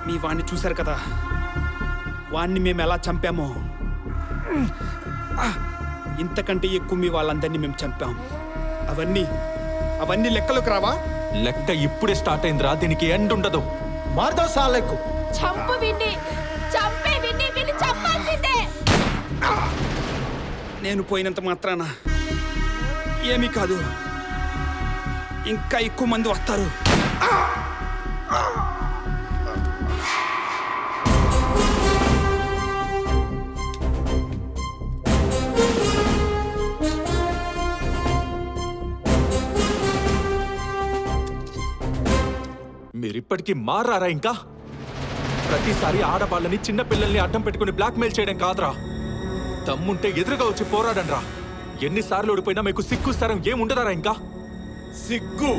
మీ వాణ్ణి చూశారు కదా, వాణ్ణి మేము ఎలా చంపామో ఇంతకంటే ఎక్కువ మీ వాళ్ళందరినీ మేము చంపాం. అవన్నీ లెక్కలోకి రావా? లెక్క ఇప్పుడే స్టార్ట్ అయిందిరా, దీనికి ఎండ్ ఉండదు. మారుదావు సాలెక్కు. చంపు విన్ని, చంపే విన్ని, విన్ని చంపాల్సిందే. నేను పోయినంత మాత్రాన ఏమీ కాదు, ఇంకా ఎక్కువ మంది వస్తారు. మీరిప్పటికీ మారారా? ఇంకా ప్రతిసారి ఆడవాళ్ళని చిన్న పిల్లల్ని అడ్డం పెట్టుకుని బ్లాక్మెయిల్ చేయడం కాదురా, దమ్ముంటే ఎదురుగా వచ్చి పోరాడంరా. ఎన్నిసార్లు ఓడిపోయినా మీకు సిగ్గు సరం ఏముండదారా? ఇంకా సిగ్గు